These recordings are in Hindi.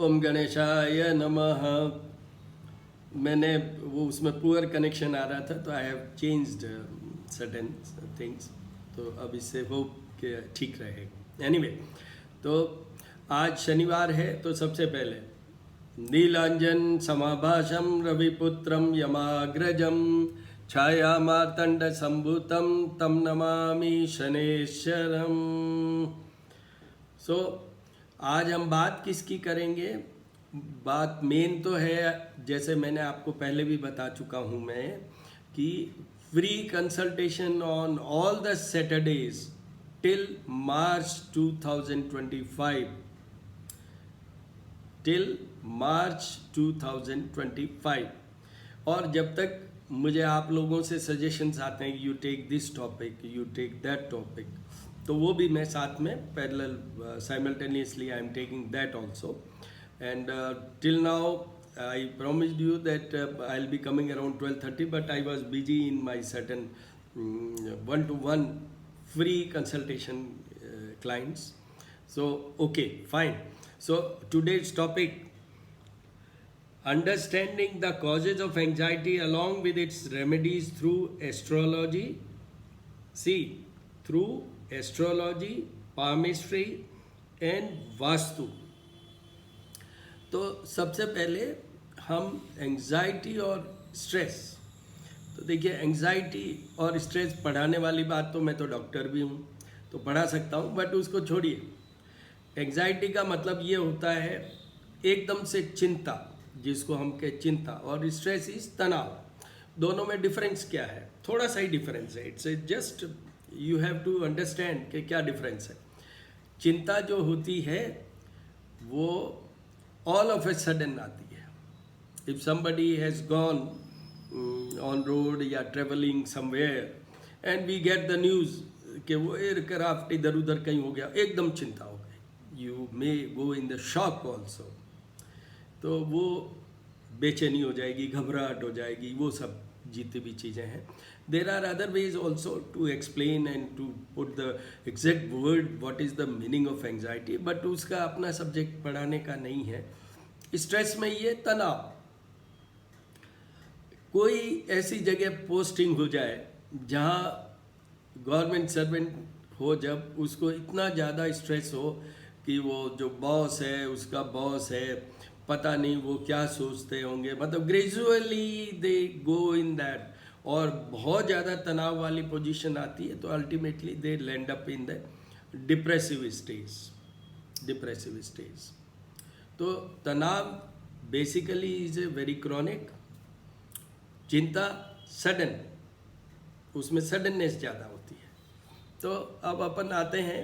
ओम गणेशाय नमः। मैंने वो उसमें पुअर कनेक्शन आ रहा था तो I have changed certain things, तो अब इससे होप कि ठीक रहेगा। एनीवे, तो आज शनिवार है तो सबसे पहले नीलांजन समाभाषम रविपुत्रम यमाग्रजम छाया मार्तंड संभूतम तम नमामि शनेश्वरम। सो आज हम बात किसकी करेंगे? बात मेन तो है, जैसे मैंने आपको पहले भी बता चुका हूँ मैं, कि free consultation on all the Saturdays till March 2025, till March 2025। और जब तक मुझे आप लोगों से सजेशंस आते हैं, you take this topic, you take that topic, तो वो भी मैं साथ में parallel simultaneously I am taking that also. And till now I promised you that I'll be coming around 12:30, but I was busy in my certain one-to-one free consultation clients. So, okay, fine. So, today's topic, understanding the causes of anxiety along with its remedies through astrology. See, through astrology, palmistry and vastu. तो सबसे पहले हम एंजाइटी और स्ट्रेस, तो देखिए एंजाइटी और स्ट्रेस पढ़ाने वाली बात, तो मैं तो डॉक्टर भी हूँ तो पढ़ा सकता हूँ, बट उसको छोड़िए। एंजाइटी का मतलब ये होता है एकदम से चिंता, जिसको हम कहे चिंता, और स्ट्रेस इज तनाव। दोनों में डिफरेंस क्या है? थोड़ा सा ही डिफरेंस है। It's just you have to understand कि क्या डिफरेंस है। चिंता जो होती है वो all of a sudden आती है। If somebody has gone on road या traveling somewhere and we get the news कि वो एयरक्राफ्ट इधर उधर कहीं हो गया, एकदम चिंता हो गई, you may go in the shock also, तो वो बेचैनी हो जाएगी, घबराहट हो जाएगी, वो सब जितनी भी चीज़ें हैं। There are other ways also to explain and to put the exact word what is the meaning of anxiety, but उसका अपना सब्जेक्ट पढ़ाने का नहीं है। स्ट्रेस में ये तनाव, कोई ऐसी जगह पोस्टिंग हो जाए जहाँ गवर्नमेंट सर्वेंट हो, जब उसको इतना ज़्यादा स्ट्रेस हो कि वो जो बॉस है, उसका बॉस है, पता नहीं वो क्या सोचते होंगे, मतलब gradually they go in that, और बहुत ज़्यादा तनाव वाली पोजीशन आती है तो ultimately they land up in the depressive stage. तो तनाव basically is a very chronic. चिंता सडन, उसमें सडननेस ज़्यादा होती है। तो अब अपन आते हैं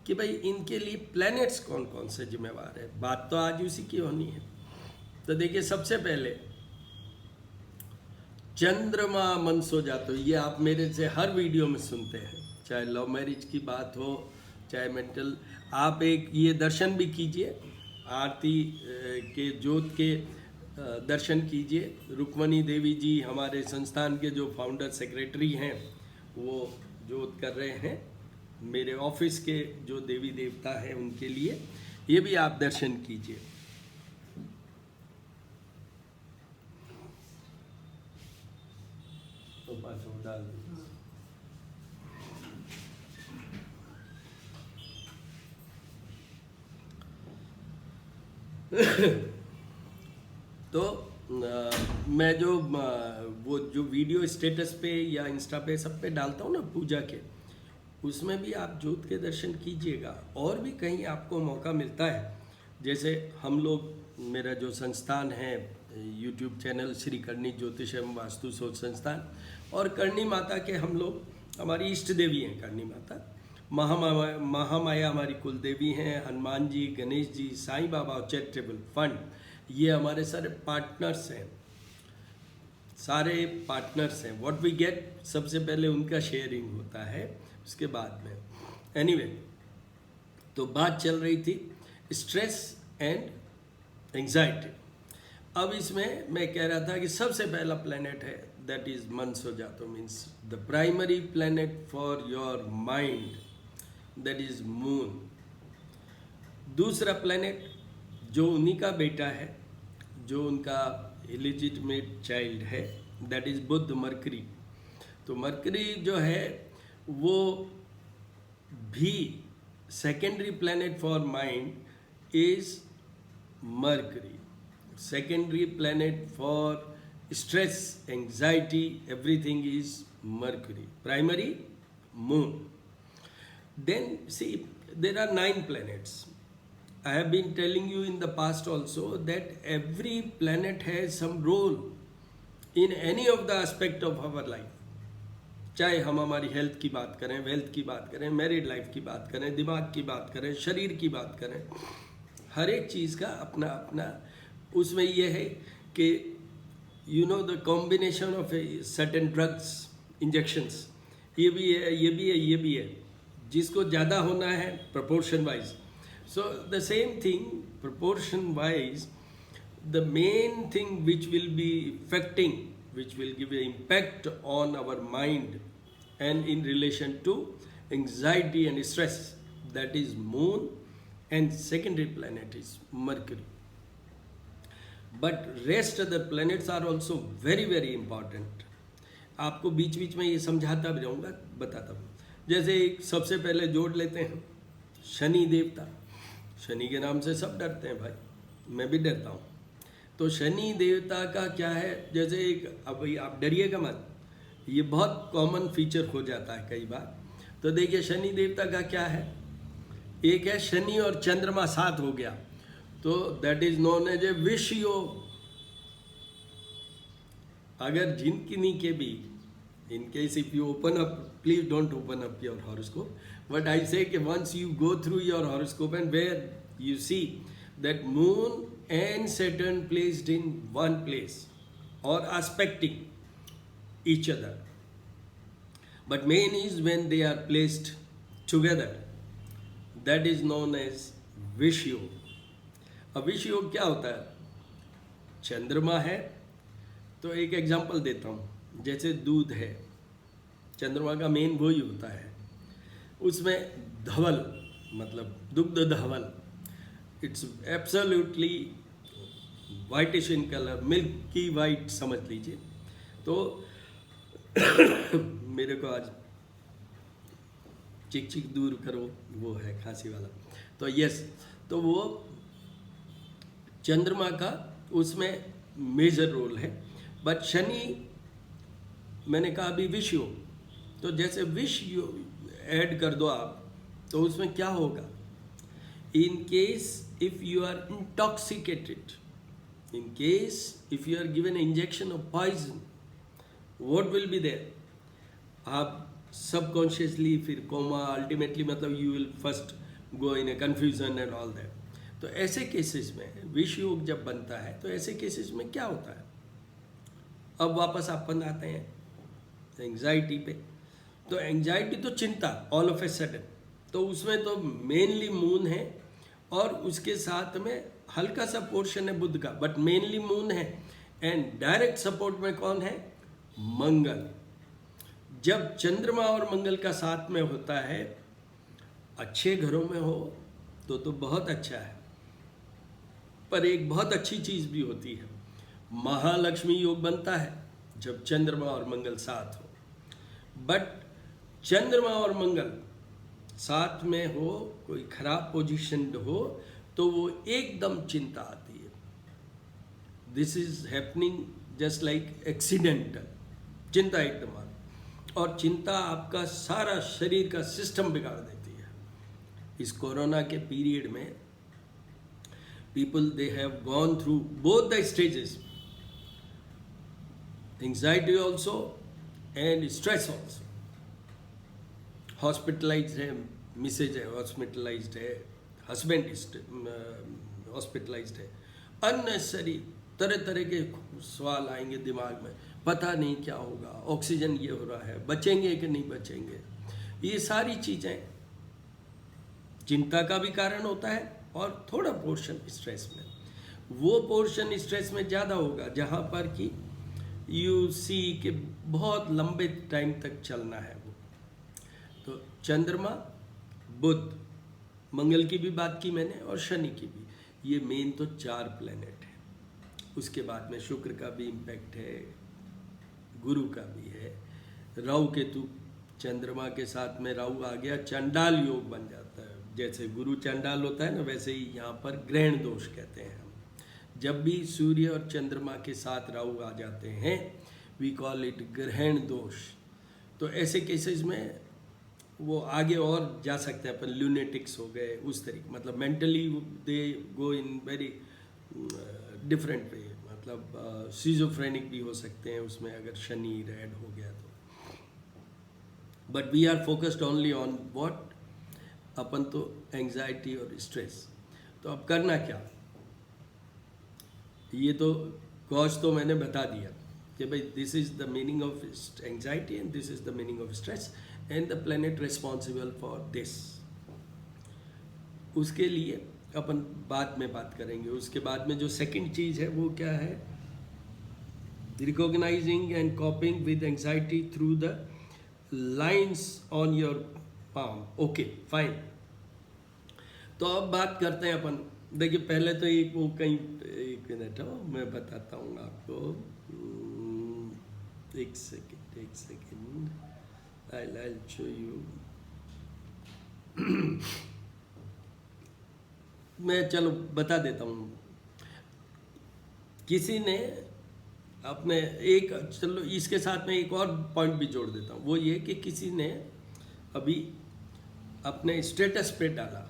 कि भाई इनके लिए प्लैनेट्स कौन कौन से जिम्मेवार है। बात तो आज उसी की होनी है। तो देखिए, सबसे पहले चंद्रमा मन सो जातो, ये आप मेरे से हर वीडियो में सुनते हैं, चाहे लव मैरिज की बात हो, चाहे मेंटल। आप एक ये दर्शन भी कीजिए, आरती के जोत के दर्शन कीजिए। रुक्मणी देवी जी हमारे संस्थान के जो फाउंडर सेक्रेटरी हैं, वो जोत कर रहे हैं। मेरे ऑफिस के जो देवी देवता हैं उनके लिए ये भी आप दर्शन कीजिए। तो पाँचों डाल तो मैं जो वो जो वीडियो स्टेटस पे या इंस्टा पे सब पे डालता हूँ ना पूजा के, उसमें भी आप ज्योत के दर्शन कीजिएगा। और भी कहीं आपको मौका मिलता है, जैसे हम लोग, मेरा जो संस्थान है यूट्यूब चैनल श्री करणी ज्योतिष एवं वास्तु शोध संस्थान, और करणी माता के हम लोग, हमारी इष्ट देवी हैं करणी माता, महामाया हमारी कुल देवी हैं, हनुमान जी, गणेश जी, साईं बाबा चैरिटेबल फंड, ये हमारे सारे पार्टनर्स हैं, सारे पार्टनर्स हैं। व्हाट वी गेट, सबसे पहले उनका शेयरिंग होता है, उसके बाद में। एनीवे, तो बात चल रही थी स्ट्रेस एंड एंजाइटी। अब इसमें मैं कह रहा था कि सबसे पहला प्लेनेट है दैट इज मन सो जातो, means the primary planet for your mind, that is moon. दूसरा प्लेनेट जो उन्हीं का बेटा है, जो उनका इलिजिटमेट चाइल्ड है, दैट इज बुध मरकरी। तो मरकरी जो है वो भी secondary planet for mind is mercury, secondary planet for stress, anxiety, everything is Mercury. Primary, Moon. Then see, there are 9 planets. I have been telling you in the past also that every planet has some role in any of the aspect of our life. चाहे हम हमारी हेल्थ की बात करें, वेल्थ की बात करें, मैरिड लाइफ की बात करें, दिमाग की बात करें, शरीर की बात करें, हर एक चीज़ का अपना अपना उसमें यह है कि you know the combination of certain drugs, injections, ये भी है, ये भी है, ये भी है, जिसको ज़्यादा होना है proportion wise. So the same thing, proportion wise, the main thing which will be affecting, which will give an impact on our mind and in relation to anxiety and stress, that is Moon, and secondary planet is Mercury. But rest other planets are also very very important. आपको बीच बीच में ये समझाता भी रहूँगा, बताता हूँ। जैसे सबसे पहले जोड़ लेते हैं शनि देवता। शनि के नाम से सब डरते हैं भाई, मैं भी डरता हूँ। तो शनि देवता का क्या है, जैसे एक, अब भाई आप डरिएगा मत, ये बहुत कॉमन फीचर हो जाता है कई बार। तो देखिए शनि देवता का क्या है, एक है शनि और चंद्रमा साथ हो गया, तो that is known as a विश योग। अगर जिनकी के भी, in case if you open up, please don't open up your horoscope, but I say कि once you go through your horoscope and where you see that moon and Saturn placed in one place और aspecting each other, but main is when they are placed together, that is known as विष योग। अब विष योग क्या होता है, चंद्रमा है, तो एक एग्जांपल देता हूँ, जैसे दूध है, चंद्रमा का मेन वही होता है, उसमें धवल मतलब दुग्ध धवल, it's absolutely whitish in colour, milky white समझ लीजिए। तो मेरे को आज चिक चिक दूर करो, वो है खांसी वाला। तो यस, तो वो चंद्रमा का उसमें मेजर रोल है। बट शनि मैंने कहा अभी विष योग, तो जैसे विष योग ऐड कर दो आप, तो उसमें क्या होगा, in case if you are intoxicated, in case if you are given injection of poison, what will be there, आप सबकॉन्शियसली फिर कोमा, अल्टीमेटली मतलब you will first go in a confusion and all that. तो ऐसे केसेस में विष योग जब बनता है, तो ऐसे केसेस में क्या होता है, अब वापस अपन आते हैं एंग्जाइटी पे। तो एंग्जाइटी तो चिंता ऑल ऑफ ए सडन, तो उसमें तो मेनली मून है और उसके साथ में हल्का सा पोर्शन है बुध का, बट मेनली मून है। एंड डायरेक्ट सपोर्ट में कौन है, मंगल। जब चंद्रमा और मंगल का साथ में होता है, अच्छे घरों में हो तो बहुत अच्छा है, पर एक बहुत अच्छी चीज़ भी होती है, महालक्ष्मी योग बनता है जब चंद्रमा और मंगल साथ हो। बट चंद्रमा और मंगल साथ में हो, कोई खराब पोजीशन हो, तो वो एकदम चिंता आती है। This is happening just like accidental, चिंता एकदम आती, और चिंता आपका सारा शरीर का सिस्टम बिगाड़ देती है। इस कोरोना के पीरियड में people, they have gone through both the stages, anxiety also and stress also. Hospitalized है, मिसेज है हॉस्पिटलाइज्ड है, हस्बैंड हॉस्पिटलाइज्ड है, अननेसेसरी तरह तरह के सवाल आएंगे दिमाग में, पता नहीं क्या होगा, ऑक्सीजन ये हो रहा है, बचेंगे कि नहीं बचेंगे। ये सारी चीज़ें चिंता का भी कारण होता है, और थोड़ा पोर्शन स्ट्रेस में, वो पोर्शन स्ट्रेस में ज़्यादा होगा जहाँ पर कि यू सी के बहुत लंबे टाइम तक चलना है वो। तो चंद्रमा, बुध, मंगल की भी बात की मैंने और शनि की भी, ये मेन तो 4 प्लेनेट है। उसके बाद में शुक्र का भी इम्पैक्ट है, गुरु का भी है, राहु केतु चंद्रमा के साथ में राहु आ गया, चंडाल योग बन जाता है। जैसे गुरु चंडाल होता है ना, वैसे ही यहाँ पर ग्रहण दोष कहते हैं हम। जब भी सूर्य और चंद्रमा के साथ राहु आ जाते हैं, वी कॉल इट ग्रहण दोष। तो ऐसे केसेस में वो आगे और जा सकते हैं, अपन ल्यूनेटिक्स हो गए उस तरीके, मतलब mentally they go in very different way, मतलब सिजोफ्रेनिक भी हो सकते हैं उसमें अगर शनि रेड हो गया तो। But we are focused only on what, अपन तो एंजाइटी और स्ट्रेस। तो अब करना क्या, ये तो कॉज तो मैंने बता दिया कि भाई this is the meaning of anxiety and this is the meaning of stress and the planet responsible for this. उसके लिए अपन बाद में बात करेंगे। उसके बाद में जो सेकंड चीज है वो क्या है, recognising and कॉपिंग with anxiety through the lines on your palm. Okay fine. तो अब बात करते हैं अपन। देखिए पहले तो एक वो कहीं, एक मिनट हो मैं बताता हूँ आपको, एक सेकेंड, I'll show you। मैं चलो बता देता हूँ। किसी ने अपने एक, चलो इसके साथ में एक और पॉइंट भी जोड़ देता हूँ, वो ये कि किसी ने अभी अपने स्टेटस पे डाला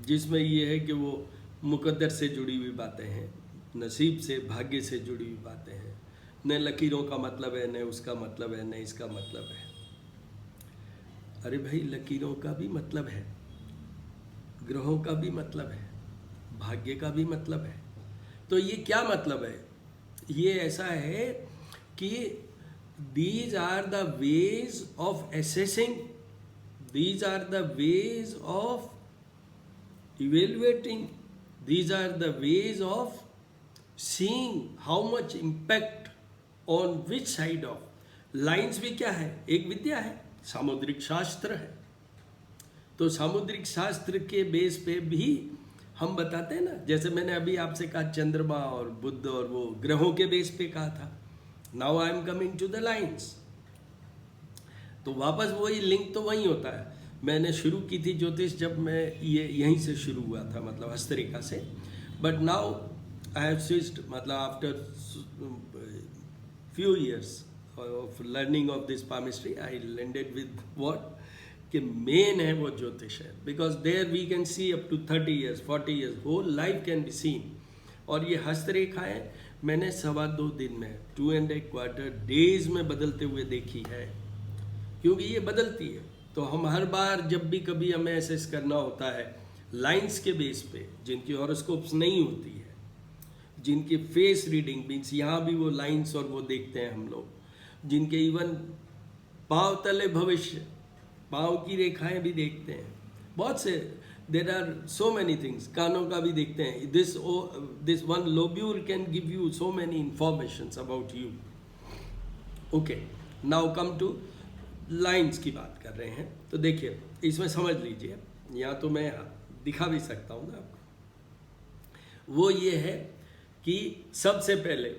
जिसमें ये है कि वो मुकद्दर से जुड़ी हुई बातें हैं, नसीब से, भाग्य से जुड़ी हुई बातें हैं, न लकीरों का मतलब है, न उसका मतलब है, न इसका मतलब है। अरे भाई लकीरों का भी मतलब है, ग्रहों का भी मतलब है, भाग्य का भी मतलब है। तो ये क्या मतलब है, ये ऐसा है कि these are the ways of assessing, these are the ways of evaluating, these are the ways of seeing how much impact on which side of। Lines भी क्या है, एक विद्या है, सामुद्रिक शास्त्र है। तो सामुद्रिक शास्त्र के बेस पे भी हम बताते हैं ना, जैसे मैंने अभी आपसे कहा चंद्रमा और बुध और वो ग्रहों के बेस पे कहा था। Now I am coming to the lines. तो वापस वही लिंक तो वही होता है। मैंने शुरू की थी ज्योतिष जब मैं ये यहीं से शुरू हुआ था, मतलब हस्तरेखा से। But now I have switched, मतलब after few years of learning of this palmistry I landed with what, कि मेन है वो ज्योतिष है। Because there we can see up to 30 years 40 years, whole life can be seen. और ये हस्तरेखाएं मैंने 2.25 दिन में, 2.25 डेज में बदलते हुए देखी है, क्योंकि ये बदलती है। तो हम हर बार जब भी कभी हमें एसेस करना होता है लाइंस के बेस पे, जिनकी हॉरोस्कोप्स नहीं होती है, जिनकी फेस रीडिंग मीन्स यहाँ भी वो लाइंस और वो देखते हैं हम लोग, जिनके इवन पाँव तले भविष्य, पाँव की रेखाएं भी देखते हैं, बहुत से, there are so many things, कानों का भी देखते हैं। This one lobule can give you so many information about you. Okay, now come to lines की बात कर रहे हैं। तो देखिए इसमें समझ लीजिए, यहाँ तो मैं दिखा भी सकता हूँ ना आपको। वो ये है कि सबसे पहले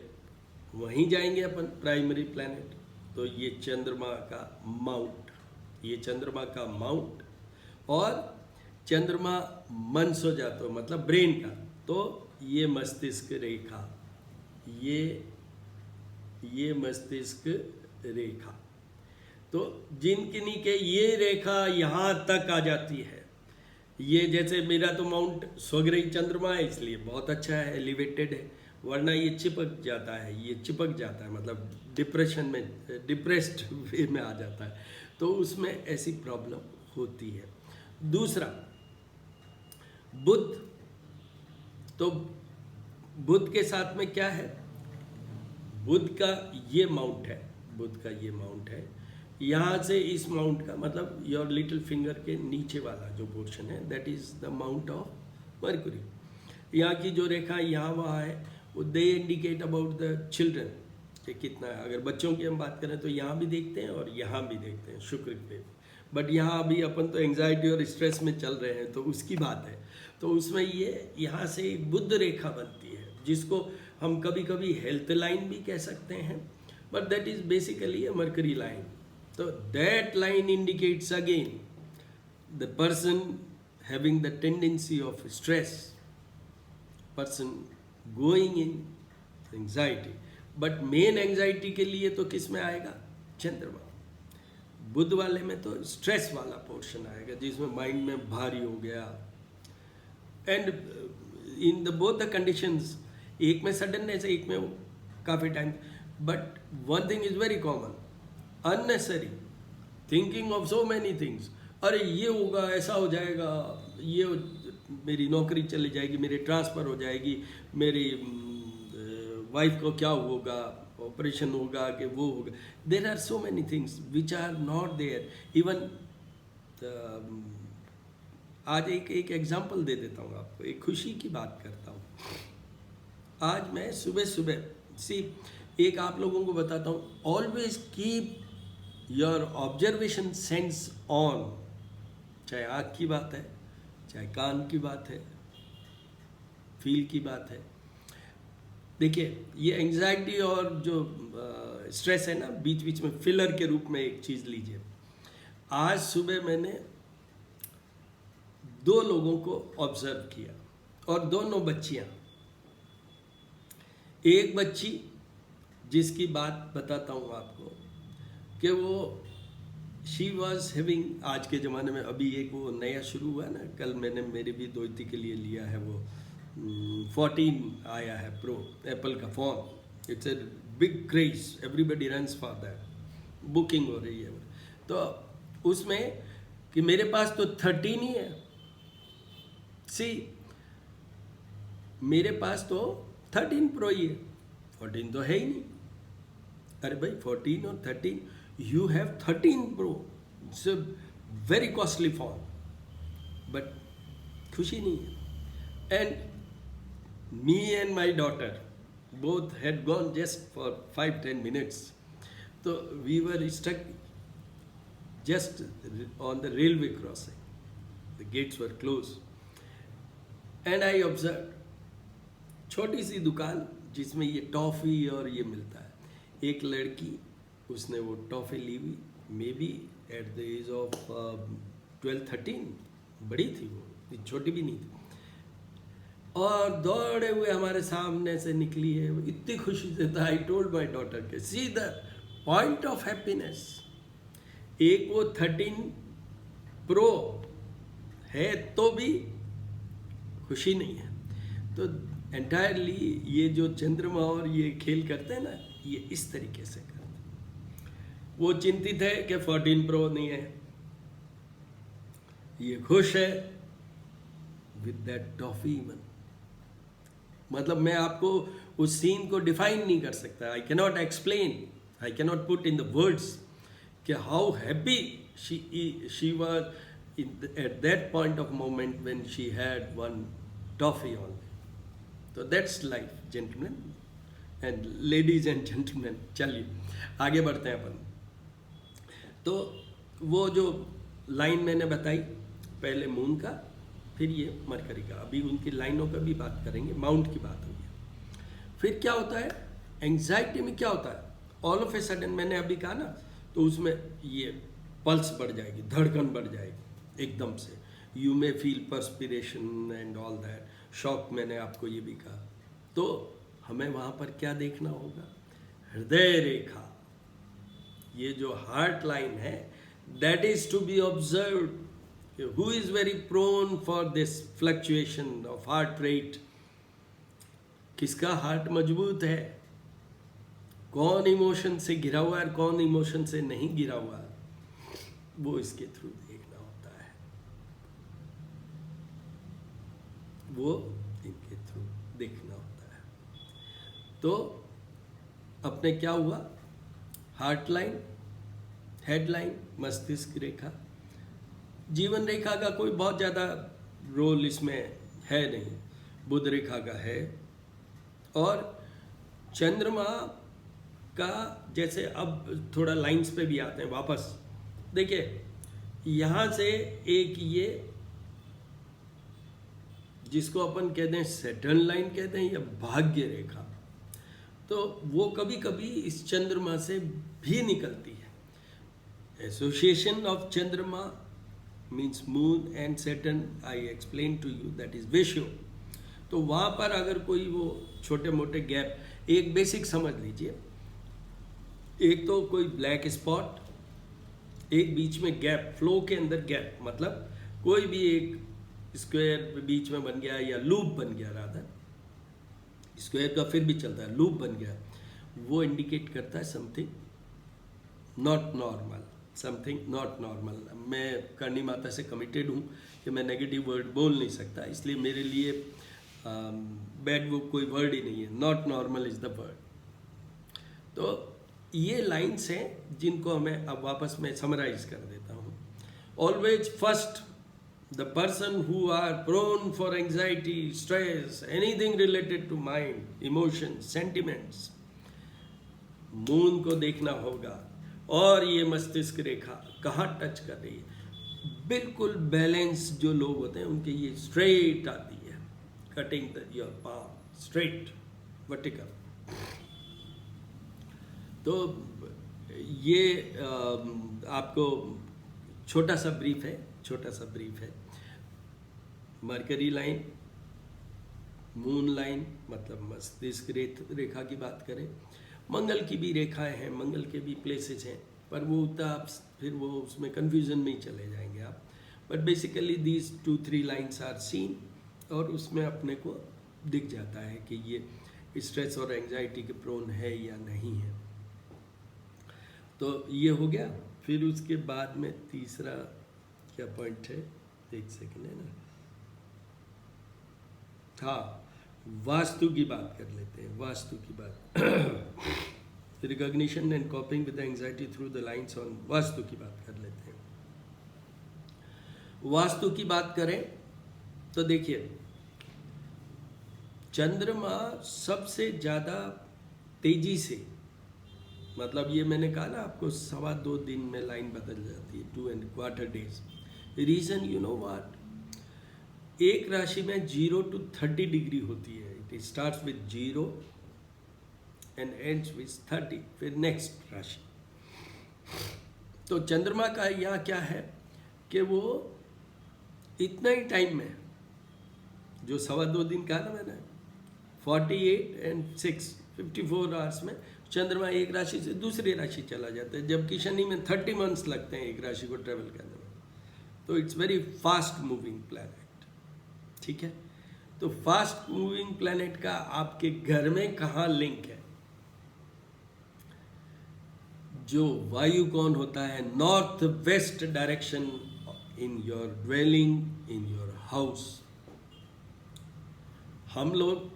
वहीं जाएंगे अपन, प्राइमरी प्लैनेट। तो ये चंद्रमा का माउंट, ये चंद्रमा का माउंट, और चंद्रमा मन सो जाता हो मतलब ब्रेन का, तो ये मस्तिष्क रेखा, ये मस्तिष्क रेखा। तो जिनकिन्हीं के ये रेखा यहाँ तक आ जाती है, ये जैसे मेरा तो माउंट स्वग्रही चंद्रमा है, इसलिए बहुत अच्छा है, एलिवेटेड है, वरना ये चिपक जाता है, ये चिपक जाता है, मतलब डिप्रेशन में, डिप्रेस्ड वे में आ जाता है। तो उसमें ऐसी प्रॉब्लम होती है। दूसरा बुध, तो बुध के साथ में क्या है, बुध का ये माउंट है, बुध का ये माउंट है। यहाँ से इस माउंट का मतलब योर लिटिल फिंगर के नीचे वाला जो पोर्शन है, that is the mount of mercury. यहाँ की जो रेखा यहाँ वहाँ है, वो they indicate about the children कि कितना है। अगर बच्चों की हम बात करें तो यहाँ भी देखते हैं और यहाँ भी देखते हैं शुक्र पे। बट यहाँ अभी अपन तो एंजाइटी और स्ट्रेस में चल रहे हैं, तो उसकी बात है। तो उसमें ये यहाँ से एक बुद्ध रेखा बनती है, जिसको हम कभी कभी हेल्थ लाइन भी कह सकते हैं, but that is basically a mercury line. तो that line indicates again the person having the tendency of stress, person going in anxiety. But main anxiety के लिए तो किस में आएगा? चंद्रमा. बुध वाले में तो स्ट्रेस वाला पोर्शन आएगा, जिसमें माइंड में भारी हो गया. And in the both the conditions, एक में सडननेस, एक में काफ़ी time. But one thing is very common, unnecessary thinking of so many things. अरे ये होगा, ऐसा हो जाएगा, ये मेरी नौकरी चली जाएगी, मेरी ट्रांसफ़र हो जाएगी, मेरी वाइफ को क्या होगा, ऑपरेशन होगा कि वो होगा. There are so many things which are not there. Even आज एक एग्जांपल दे देता हूँ आपको, एक खुशी की बात करता हूँ. आज मैं सुबह सुबह एक आप लोगों को बताता हूँ, always keep your observation sense on. चाहे आँख की बात है, चाहे कान की बात है, फील की बात है. देखिए, ये एंजाइटी और जो स्ट्रेस है ना, बीच बीच में फिलर के रूप में एक चीज़ लीजिए. आज सुबह मैंने 2 लोगों को ऑब्जर्व किया, और दोनों बच्चियां. एक बच्ची जिसकी बात बताता हूँ आपको कि वो शी वॉज हैविंग, आज के ज़माने में अभी एक वो नया शुरू हुआ ना, कल मैंने मेरे भी दोस्ती के लिए लिया है, वो 14 आया है प्रो, एप्पल का phone. It's a big craze, everybody runs for that, booking हो रही है. तो उसमें कि मेरे पास तो 13 ही है. मेरे पास तो 13 प्रो ही है, 14 तो है ही नहीं. अरे भाई 14 और 13, you have 13 pro, it's a very costly phone, but खुशी नहीं है. And me and my daughter both had gone just for 5-10 minutes. So we were stuck just on the railway crossing. The gates were closed. And I observed, छोटी सी दुकान जिसमें ये टॉफ़ी और ये मिलता है. एक लड़की, उसने वो टॉफ़ी ली हुई, maybe at the age of 12-13, बड़ी थी वो, छोटी भी नहीं थी, और दौड़े हुए हमारे सामने से निकली है. इतनी खुशी से था. आई टोल्ड माई डॉटर के see the point of happiness. एक वो 13 प्रो है तो भी खुशी नहीं है. तो एंटायरली ये जो चंद्रमा और ये खेल करते हैं ना, ये इस तरीके से करते हैं. वो चिंतित है कि 14 प्रो नहीं है, ये खुश है विद दैट टॉफी. मतलब मैं आपको उस सीन को डिफाइन नहीं कर सकता. I cannot explain, I cannot put in the words कि how happy she was at that point of moment when she had one toffee on. तो that's life gentleman and ladies and gentleman. चलिए आगे बढ़ते हैं अपन. तो वो जो लाइन मैंने बताई, पहले मून का, फिर ये मरकरी का. अभी उनकी लाइनों पर भी बात करेंगे. माउंट की बात हुई है. फिर क्या होता है एंजाइटी में? क्या होता है ऑल ऑफ ए सडन, मैंने अभी कहा ना, तो उसमें ये पल्स बढ़ जाएगी, धड़कन बढ़ जाएगी एकदम से. You may feel perspiration and all that. Shock, मैंने आपको ये भी कहा. तो हमें वहाँ पर क्या देखना होगा? हृदय रेखा, ये जो हार्ट लाइन है, that is to be observed. Who is very prone for this fluctuation of heart rate? किसका हार्ट मजबूत है? कौन इमोशन से घिरा हुआ है, कौन इमोशन से नहीं घिरा हुआ है, वो इसके थ्रू देखना होता है. वो इनके थ्रू देखना होता है. तो अपने क्या हुआ? हार्ट लाइन, हेड लाइन, मस्तिष्क रेखा. जीवन रेखा का कोई बहुत ज़्यादा रोल इसमें है नहीं, बुध रेखा का है. और चंद्रमा का, जैसे अब थोड़ा लाइंस पे भी आते हैं वापस. देखिए यहाँ से एक ये जिसको अपन कहते हैं सैटर्न लाइन कहते हैं या भाग्य रेखा, तो वो कभी कभी इस चंद्रमा से भी निकलती है। एसोसिएशन ऑफ चंद्रमा means moon and Saturn, I explain to you, that is विषुव। तो वहाँ पर अगर कोई वो छोटे मोटे गैप, एक बेसिक समझ लीजिए, एक तो कोई ब्लैक स्पॉट, एक बीच में गैप, फ्लो के अंदर गैप, मतलब कोई भी एक स्क्वायर बीच में बन गया या लूप बन गया, राधा स्क्वायर का फिर भी चलता है, लूप बन गया, वो इंडिकेट करता है something not normal, something not normal. मैं करणी माता से कमिटेड हूँ कि मैं नेगेटिव वर्ड बोल नहीं सकता, इसलिए मेरे लिए बैड वो कोई वर्ड ही नहीं है, not normal is the word. तो ये लाइन्स हैं जिनको हमें अब वापस में समराइज कर देता हूँ। Always first, the person who are prone for anxiety, stress, anything related to mind, emotions, sentiments, moon को देखना होगा। और ये मस्तिष्क रेखा कहाँ टच कर रही है, बिल्कुल बैलेंस जो लोग होते हैं उनके ये स्ट्रेट आती है, cutting your palm straight vertical. तो ये आपको छोटा सा ब्रीफ है। मरकरी लाइन, मून लाइन, मतलब मस्तिष्क रेखा की बात करें, मंगल की भी रेखाएं हैं, मंगल के भी प्लेसेस हैं, पर वो उतना आप फिर वो उसमें कंफ्यूजन में ही चले जाएंगे आप। But basically these 2-3 lines are seen, और उसमें अपने को दिख जाता है कि ये स्ट्रेस और एंजाइटी के प्रोन है या नहीं है। तो ये हो गया। फिर उसके बाद में तीसरा क्या पॉइंट है, एक सेकेंड है ना, हाँ, वास्तु की बात कर लेते हैं। वास्तु की बात recognition and कॉपिंग with anxiety through the lines on, vastu की बात कर लेते हैं। वास्तु की बात करें तो देखिए, चंद्रमा सबसे ज़्यादा तेजी से, मतलब ये मैंने कहा ना आपको 2.25 दिन में लाइन बदल जाती है, 2.25 days। Reason you know what, एक राशि में 0 to 30 डिग्री होती है। It starts with 0 and ends with 30, फिर नेक्स्ट राशि। तो चंद्रमा का यहाँ क्या है कि वो इतना ही टाइम में, जो 2.25 दिन कहा ना मैंने, 48 and 6, 54 आवर्स में चंद्रमा एक राशि से दूसरी राशि चला जाता है, जबकि शनि में 30 months लगते हैं एक राशि को ट्रेवल करने में। तो it's very fast moving planet, ठीक है। तो फास्ट मूविंग प्लैनेट का आपके घर में कहाँ लिंक है? जो वायु कौन होता है, north west direction in your dwelling, in your house. हम लोग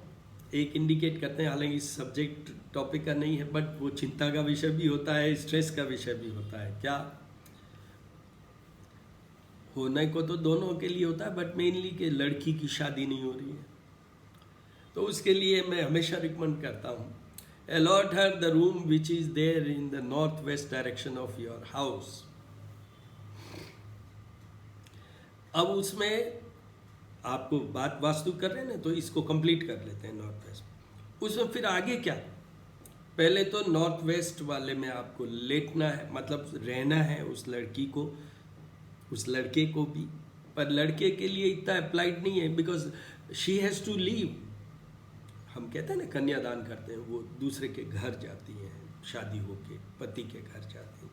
एक इंडिकेट करते हैं, हालांकि सब्जेक्ट टॉपिक का नहीं है, बट वो चिंता का विषय भी होता है, स्ट्रेस का विषय भी होता है। क्या होने को तो दोनों के लिए होता है, बट मेनली कि लड़की की शादी नहीं हो रही है, तो उसके लिए मैं हमेशा रिकमेंड करता हूँ, allot her the room which is there in the north west direction of your house. अब उसमें आपको बात वास्तु कर रहे हैं ना, तो इसको कंप्लीट कर लेते हैं नॉर्थ वेस्ट। उसमें फिर आगे क्या, पहले तो नॉर्थ वेस्ट वाले में आपको लेटना है, मतलब रहना है उस लड़की को, उस लड़के को भी, पर लड़के के लिए इतना अप्लाइड नहीं है, because she has to leave. हम कहते हैं ना कन्यादान करते हैं, वो दूसरे के घर जाती हैं, शादी होके पति के घर जाती हैं,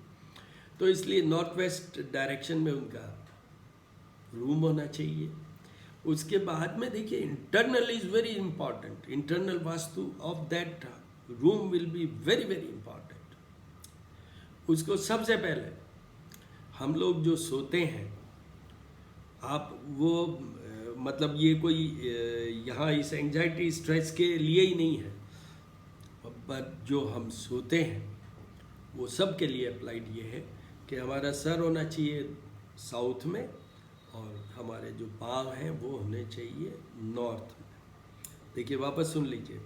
तो इसलिए नॉर्थ वेस्ट डायरेक्शन में उनका रूम होना चाहिए। उसके बाद में देखिए, internal is very important, internal vastu of that room will be very very important. उसको सबसे पहले हम लोग जो सोते हैं, आप वो मतलब ये कोई यहाँ इस एंजाइटी स्ट्रेस के लिए ही नहीं है, पर जो हम सोते हैं वो सब के लिए अप्लाइड ये है कि हमारा सर होना चाहिए साउथ में, और हमारे जो पाँव हैं वो होने चाहिए नॉर्थ में। देखिए वापस सुन लीजिए,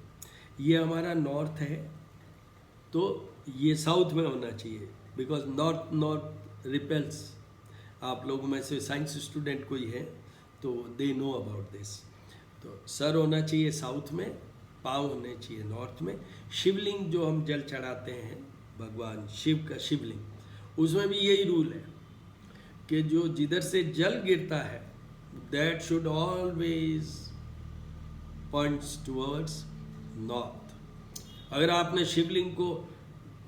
ये हमारा नॉर्थ है, तो ये साउथ में होना चाहिए, बिकॉज नॉर्थ रिपेल्स। आप लोगों में से साइंस स्टूडेंट कोई है तो दे नो अबाउट दिस। तो सर होना चाहिए साउथ में, पाँव होने चाहिए नॉर्थ में। शिवलिंग जो हम जल चढ़ाते हैं भगवान शिव का शिवलिंग, उसमें भी यही रूल है कि जो जिधर से जल गिरता है that should always points towards north. अगर आपने शिवलिंग को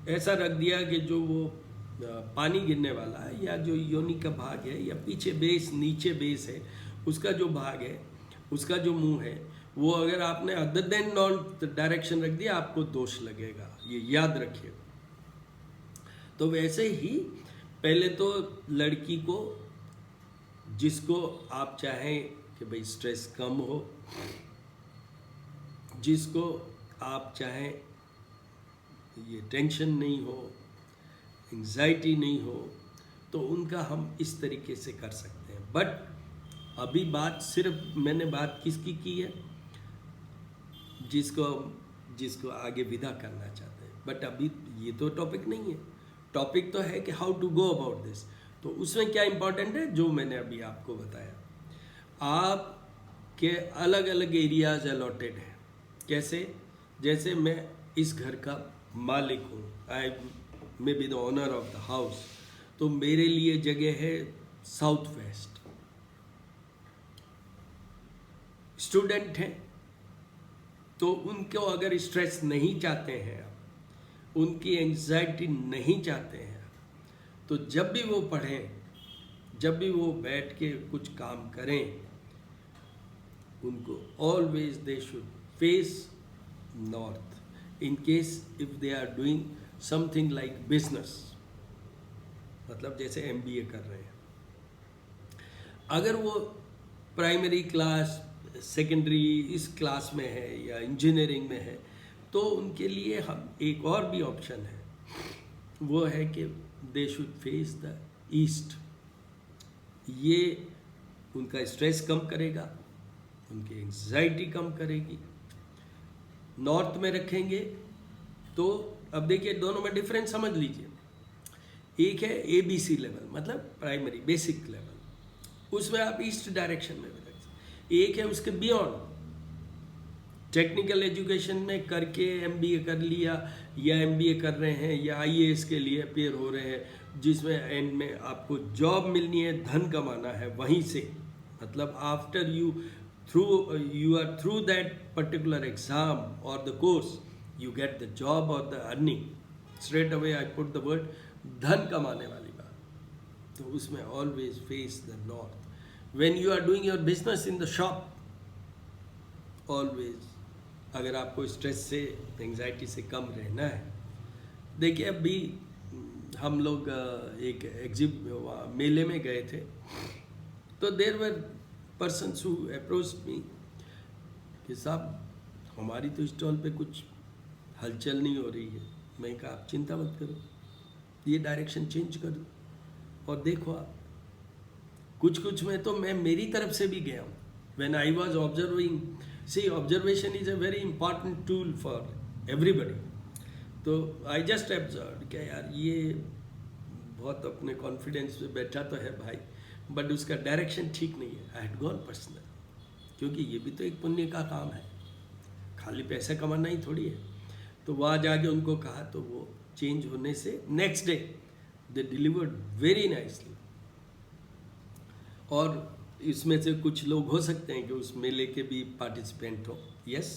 ऐसा रख दिया कि जो वो पानी गिरने वाला है या जो योनि का भाग है या पीछे बेस नीचे बेस है उसका जो भाग है, उसका जो मुंह है, वो अगर आपने अदर देन नॉर्थ डायरेक्शन रख दिया आपको दोष लगेगा, ये याद रखिए। तो वैसे ही पहले तो लड़की को, जिसको आप चाहें कि भाई स्ट्रेस कम हो, जिसको आप चाहें ये टेंशन नहीं हो, एंजाइटी नहीं हो, तो उनका हम इस तरीके से कर सकते हैं। बट अभी बात सिर्फ मैंने बात किसकी की है, जिसको आगे विदा करना चाहते हैं। बट अभी ये तो टॉपिक नहीं है, टॉपिक तो है कि how to go about this. तो उसमें क्या इंपॉर्टेंट है, जो मैंने अभी आपको बताया, आपके अलग अलग एरियाज अलॉटेड हैं। कैसे? जैसे मैं इस घर का मालिक हूँ, I may be the owner of the house, तो मेरे लिए जगह है साउथ वेस्ट। स्टूडेंट हैं तो उनको अगर स्ट्रेस नहीं चाहते हैं आप, उनकी एंजाइटी नहीं चाहते हैं, तो जब भी वो पढ़ें, जब भी वो बैठ के कुछ काम करें, उनको always they should face north. In case if they are doing something like business, मतलब जैसे एमबीए कर रहे हैं, अगर वो प्राइमरी क्लास, सेकेंडरी इस क्लास में है या इंजीनियरिंग में है, तो उनके लिए हम एक और भी ऑप्शन है, वो है कि दे शुड फेस द ईस्ट। ये उनका स्ट्रेस कम करेगा, उनकी एंजाइटी कम करेगी। नॉर्थ में रखेंगे तो अब देखिए दोनों में डिफरेंस समझ लीजिए। एक है ABC लेवल, मतलब प्राइमरी बेसिक लेवल, उसमें आप ईस्ट डायरेक्शन में भी रखें। एक है उसके बियॉन्ड, टेक्निकल एजुकेशन में करके MBA कर लिया या MBA कर रहे हैं या IAS के लिए अपेयर हो रहे हैं, जिसमें एंड में आपको जॉब मिलनी है, धन कमाना है वहीं से, मतलब after you are through that particular exam or the course, you get the job or the earning. Straight away I put the word धन कमाने वाली बात। तो उसमें always face the north. When you are doing your business in the shop, always, अगर आपको स्ट्रेस से, एंजाइटी से कम रहना है, देखिए अभी हम लोग एक मेले में गए थे, तो there were persons who approached me कि साहब हमारी तो स्टॉल पे कुछ हलचल नहीं हो रही है। मैं कहा आप चिंता मत करो, ये डायरेक्शन चेंज कर दो और देखो आप। कुछ में तो मैं मेरी तरफ से भी गया हूँ। When I was observing, see observation is a very important tool for everybody. तो आई जस्ट ऑब्जर्व क्या यार ये बहुत अपने कॉन्फिडेंस पे बैठा तो है भाई, बट उसका डायरेक्शन ठीक नहीं है। आई हैड गॉन पर्सनल, क्योंकि ये भी तो एक पुण्य का काम है, खाली पैसा कमाना ही थोड़ी है। तो वहाँ जाके उनको कहा, तो वो चेंज होने से next day they delivered very nicely. और इसमें से कुछ लोग हो सकते हैं कि उस मेले के भी पार्टिसिपेंट हो। Yes,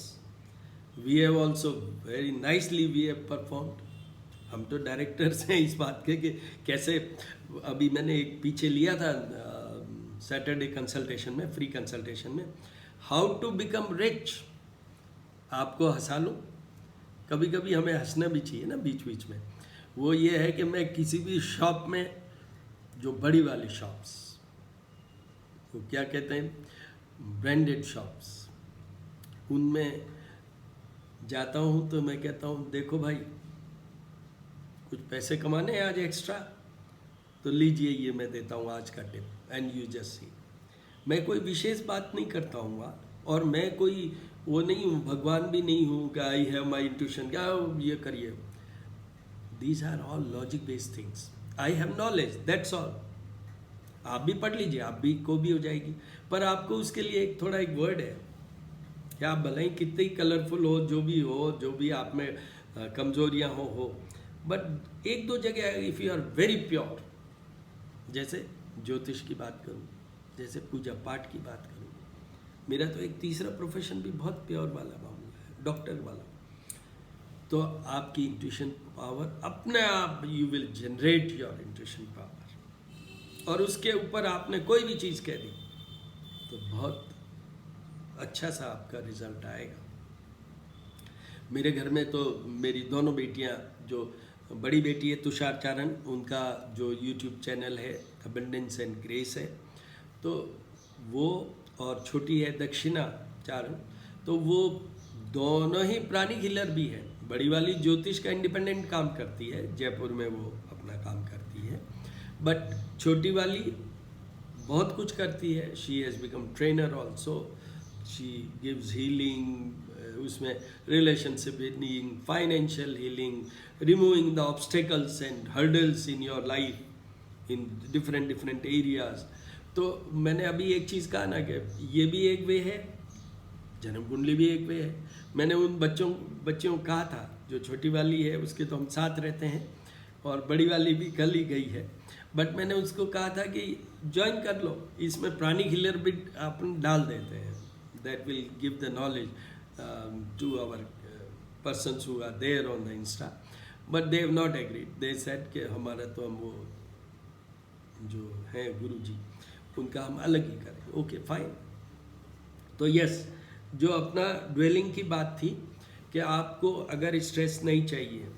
we have also very nicely we have performed. हम तो डायरेक्टर्स हैं इस बात के कि कैसे। अभी मैंने एक पीछे लिया था सैटरडे कंसल्टेशन में, फ्री कंसल्टेशन में, हाउ टू बिकम रिच। आपको हंसा लूँ, कभी कभी हमें हंसना भी चाहिए ना बीच बीच में। वो ये है कि मैं किसी भी शॉप में, जो बड़ी वाली शॉप्स, वो क्या कहते हैं, ब्रांडेड शॉप्स, उनमें जाता हूँ तो मैं कहता हूँ देखो भाई कुछ पैसे कमाने हैं आज एक्स्ट्रा, तो लीजिए ये मैं देता हूँ आज का tip, and you just see. मैं कोई विशेष बात नहीं करता हूँ वहाँ, और मैं कोई वो नहीं हूँ, भगवान भी नहीं हूँ कि आई हैव माई इंट्यूशन, क्या ये करिए। These are all logic based things. I have knowledge, that's all. आप भी पढ़ लीजिए, आप भी को भी हो जाएगी, पर आपको उसके लिए एक थोड़ा एक वर्ड है, या आप भले ही कितने ही कलरफुल हो, जो भी आप में कमजोरियां हो, बट एक दो जगह if you are very pure, जैसे ज्योतिष की बात करूँ, जैसे पूजा पाठ की बात करूँ, मेरा तो एक तीसरा प्रोफेशन भी बहुत प्योर वाला मामला है, डॉक्टर वाला। तो आपकी इंट्यूशन पावर अपने आप, you will generate your intuition power, और उसके ऊपर आपने कोई भी चीज़ कह दी तो बहुत अच्छा सा आपका रिजल्ट आएगा। मेरे घर में तो मेरी दोनों बेटियां, जो बड़ी बेटी है तुषार चारण, उनका जो यूट्यूब चैनल है अबंडेंस एंड ग्रेस है, तो वो, और छोटी है दक्षिणा चारण, तो वो दोनों ही प्राणी हीलर भी है। बड़ी वाली ज्योतिष का इंडिपेंडेंट काम करती है, जयपुर में वो अपना काम करती है, बट छोटी वाली बहुत कुछ करती है। She has become trainer also, she gives healing, उसमें relationship healing, financial healing, removing the obstacles and hurdles in your life in different areas. तो मैंने अभी एक चीज़ कहा ना कि ये भी एक वे है, जन्म कुंडली भी एक वे है। मैंने उन बच्चों को कहा था, जो छोटी वाली है उसके तो हम साथ रहते हैं, और बड़ी वाली भी कल ही गई है, बट मैंने उसको कहा था कि ज्वाइन कर लो, इसमें प्राणी हीलर भी अपन डाल देते हैं, that will give the knowledge to our persons who are there on the Insta, but they have not agreed. They said कि हमारा तो हम वो जो है गुरु जी, उनका हम अलग ही करें। Okay fine. तो यस, जो अपना ड्वेलिंग की बात थी कि आपको अगर स्ट्रेस नहीं चाहिए,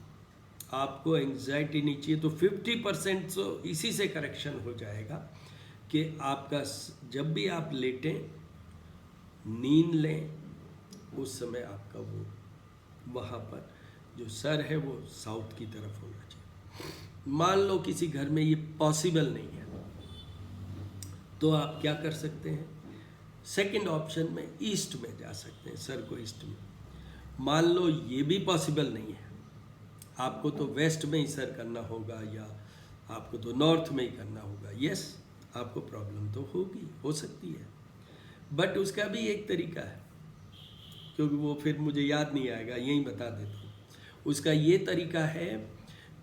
आपको एंग्जाइटी नहीं चाहिए, तो 50% तो इसी से करेक्शन हो जाएगा कि आपका जब भी आप लेटें, नींद लें, उस समय आपका वो वहाँ पर जो सर है वो साउथ की तरफ होना चाहिए। मान लो किसी घर में ये पॉसिबल नहीं है, तो आप क्या कर सकते हैं, सेकंड ऑप्शन में ईस्ट में जा सकते हैं, सर को ईस्ट में। मान लो ये भी पॉसिबल नहीं है, आपको तो वेस्ट में ही सर करना होगा, या आपको तो नॉर्थ में ही करना होगा। यस, आपको प्रॉब्लम तो होगी, हो सकती है, बट उसका भी एक तरीका है, क्योंकि वो फिर मुझे याद नहीं आएगा, यही बता देता हूँ। उसका ये तरीका है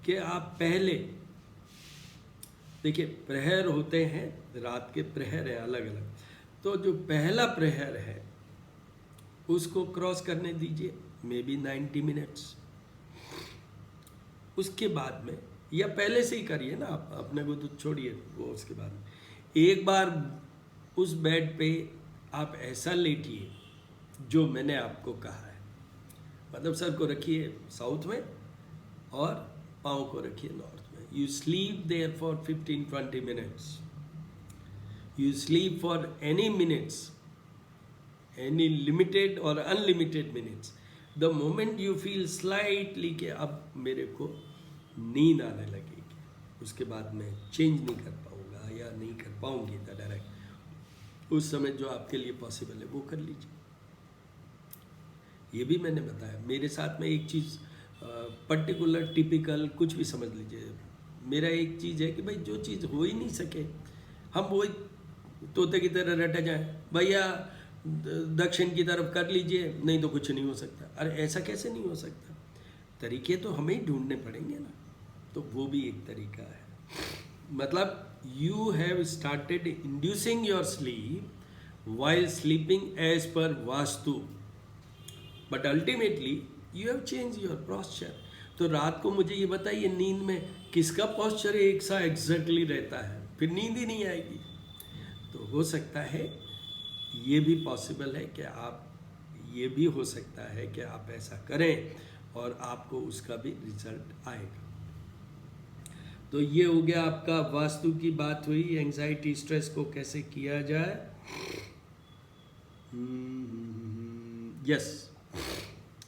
कि आप पहले देखिए, प्रहर होते हैं, रात के प्रहर हैं अलग अलग, तो जो पहला प्रहर है उसको क्रॉस करने दीजिए, मे बी 90 मिनट्स। उसके बाद में, या पहले से ही करिए ना, आप अपने को तो छोड़िए वो, उसके बाद में एक बार उस बेड पे आप ऐसा लेटिए जो मैंने आपको कहा है, मतलब सर को रखिए साउथ में और पाँव को रखिए नॉर्थ में। You sleep there for 15-20 minutes, you sleep for any minutes, any limited और unlimited minutes. The moment you feel slightly कि अब मेरे को नींद आने लगेगी, उसके बाद मैं चेंज नहीं कर पाऊंगा या नहीं कर पाऊंगी द डायरेक्ट, उस समय जो आपके लिए पॉसिबल है वो कर लीजिए। ये भी मैंने बताया, मेरे साथ में एक चीज़ पर्टिकुलर टिपिकल कुछ भी समझ लीजिए, मेरा एक चीज़ है कि भाई जो चीज़ हो ही नहीं सके, हम वही तोते की तरह रट जाएं, भैया दक्षिण की तरफ कर लीजिए, नहीं तो कुछ नहीं हो सकता। अरे ऐसा कैसे नहीं हो सकता, तरीके तो हमें ही ढूंढने पड़ेंगे ना। तो वो भी एक तरीका है, मतलब you have started inducing your sleep while sleeping as per vastu, but ultimately you have change your posture. तो रात को मुझे ये बताइए, नींद में किसका पोस्चर एक सा एग्जैक्टली रहता है, फिर नींद ही नहीं आएगी। तो हो सकता है, ये भी पॉसिबल है कि आप, ये भी हो सकता है कि आप ऐसा करें और आपको उसका भी रिजल्ट आएगा। तो ये हो गया आपका, वास्तु की बात हुई, एंजाइटी स्ट्रेस को कैसे किया जाए। यस,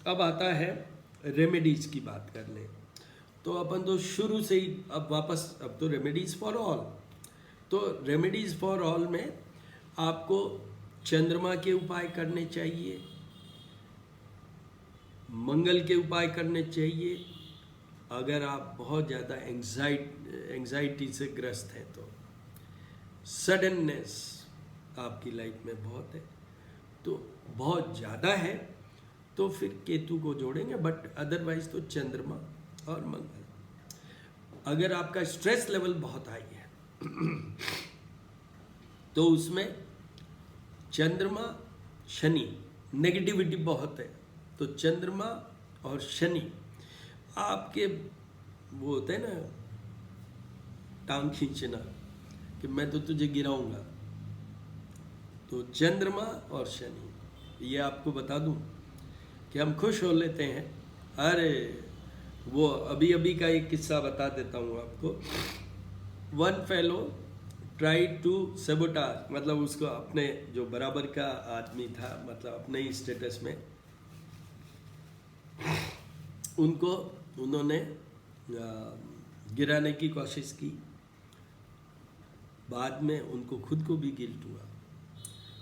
अब आता है रेमेडीज की बात कर लें। तो अपन तो शुरू से ही अब वापस, अब तो रेमेडीज फॉर ऑल। तो रेमेडीज फॉर ऑल में आपको चंद्रमा के उपाय करने चाहिए, मंगल के उपाय करने चाहिए, अगर आप बहुत ज़्यादा एंजाइटी से ग्रस्त हैं तो, सडननेस आपकी लाइफ में बहुत है, तो बहुत ज़्यादा है तो फिर केतु को जोड़ेंगे, बट अदरवाइज तो चंद्रमा और मंगल। अगर आपका स्ट्रेस लेवल बहुत हाई है तो उसमें चंद्रमा शनि, नेगेटिविटी बहुत है तो चंद्रमा और शनि आपके वो होते हैं ना टांग खींचना कि मैं तो तुझे गिराऊंगा, तो चंद्रमा और शनि ये आपको बता दूं कि हम खुश हो लेते हैं। अरे वो अभी अभी का एक किस्सा बता देता हूँ आपको। One fellow try to sabotage, मतलब उसको अपने जो बराबर का आदमी था, मतलब अपने ही स्टेटस में, उनको उन्होंने गिराने की कोशिश की। बाद में उनको खुद को भी गिल्ट हुआ।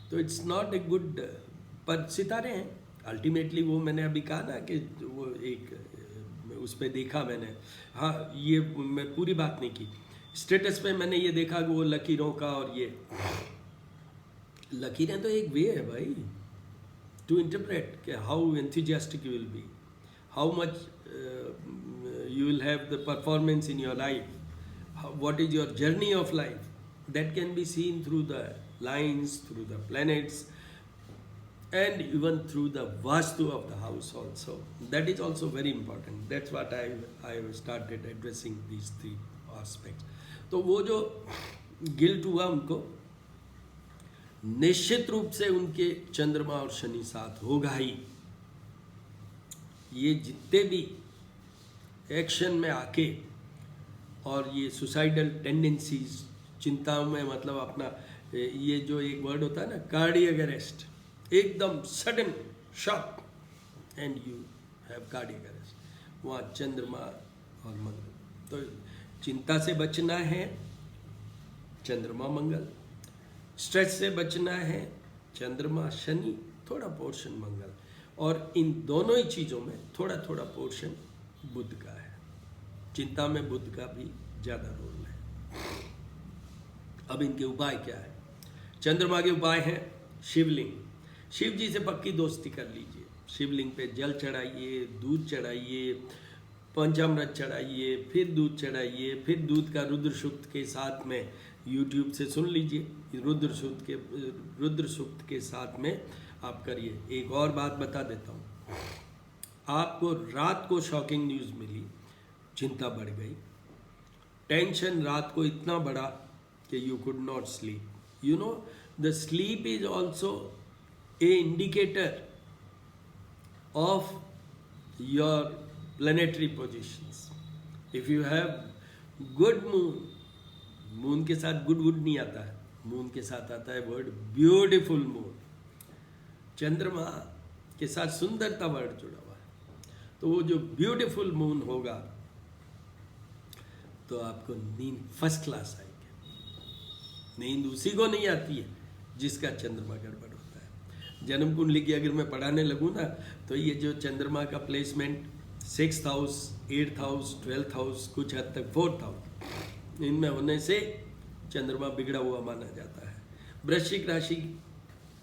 तो इट्स नॉट ए गुड, पर सितारे हैं अल्टीमेटली। वो मैंने अभी कहा ना कि वो एक उस पर देखा मैंने, हाँ ये मैं पूरी बात नहीं की, स्टेटस पे मैंने ये देखा कि वो लकीरों का, और ये लकीरें तो एक वे है भाई टू इंटरप्रेट कि how enthusiastic you will be, how much you will have the performance in your life, what is your journey of life, that can be seen through the lines, through the planets, and even through the vastu of the house also. That is also very important. That's what I have started addressing these three aspects. तो वो जो गिल्ट हुआ उनको, निश्चित रूप से उनके चंद्रमा और शनि साथ होगा ही। ये जितने भी एक्शन में आके और ये सुसाइडल टेंडेंसीज, चिंताओं में, मतलब अपना ये जो एक वर्ड होता है ना कार्डियक अरेस्ट, एकदम sudden shock and you have cardiac arrest, वहाँ चंद्रमा और मंगल। तो चिंता से बचना है चंद्रमा मंगल, स्ट्रेस से बचना है चंद्रमा शनि, थोड़ा पोर्शन मंगल, और इन दोनों ही चीज़ों में थोड़ा थोड़ा पोर्शन बुध का है। चिंता में बुध का भी ज़्यादा रोल है। अब इनके उपाय क्या है? चंद्रमा के उपाय हैं शिवलिंग। शिव जी से पक्की दोस्ती कर लीजिए, शिवलिंग पे जल चढ़ाइए, दूध चढ़ाइए, पंचामृत चढ़ाइए, फिर दूध चढ़ाइए, फिर दूध का रुद्र सूक्त के साथ में यूट्यूब से सुन लीजिए, रुद्र सूक्त के साथ में आप करिए। एक और बात बता देता हूँ, आपको रात को शॉकिंग न्यूज़ मिली, चिंता बढ़ गई, टेंशन रात को इतना बढ़ा कि you could not sleep. You know the sleep is also a indicator of your planetary positions. If you have good moon, moon के साथ गुड गुड नहीं आता है, मून के साथ आता है वर्ड ब्यूटीफुल मून। चंद्रमा के साथ सुंदरता वर्ड जुड़ा हुआ है, तो वो जो ब्यूटीफुल मून होगा तो आपको नींद फर्स्ट क्लास आएगी। नींद उसी को नहीं आती है जिसका चंद्रमा गड़बड़ होता है। जन्म कुंडली की अगर मैं पढ़ाने लगूँ ना, तो ये जो चंद्रमा का placement 6th house, 8th house, 12th house, कुछ हद तक 4th हाउस, इनमें होने से चंद्रमा बिगड़ा हुआ माना जाता है। वृश्चिक राशि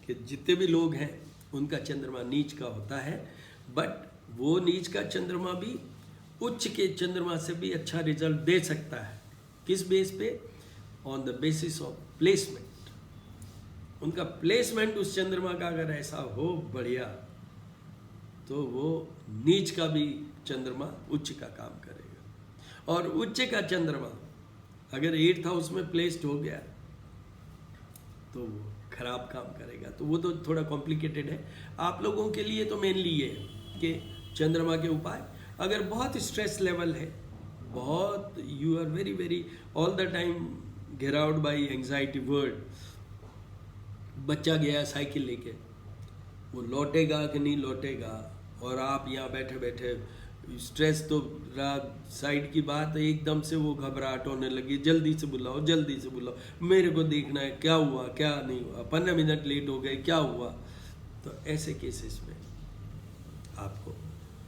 के जितने भी लोग हैं उनका चंद्रमा नीच का होता है, बट वो नीच का चंद्रमा भी उच्च के चंद्रमा से भी अच्छा रिजल्ट दे सकता है। किस बेस पे? On the basis of placement. उनका प्लेसमेंट उस चंद्रमा का अगर ऐसा हो बढ़िया, तो वो नीच का भी चंद्रमा उच्च का काम करेगा। और उच्च का चंद्रमा अगर 8th हाउस में प्लेस्ड हो गया तो वो खराब काम करेगा। तो वो तो थोड़ा कॉम्प्लिकेटेड है। आप लोगों के लिए तो मेनली ये है कि चंद्रमा के उपाय, अगर बहुत स्ट्रेस लेवल है, बहुत you are very very all the time घेर आउट बाई एंग्जाइटी वर्ड, बच्चा गया साइकिल लेके, वो लौटेगा कि नहीं लौटेगा, और आप यहाँ बैठे बैठे स्ट्रेस तो रात साइड की बात है, एकदम से वो घबराहट होने लगी, जल्दी से बुलाओ, जल्दी से बुलाओ, मेरे को देखना है क्या हुआ क्या नहीं हुआ, 15 मिनट लेट हो गए क्या हुआ। तो ऐसे केसेस में आपको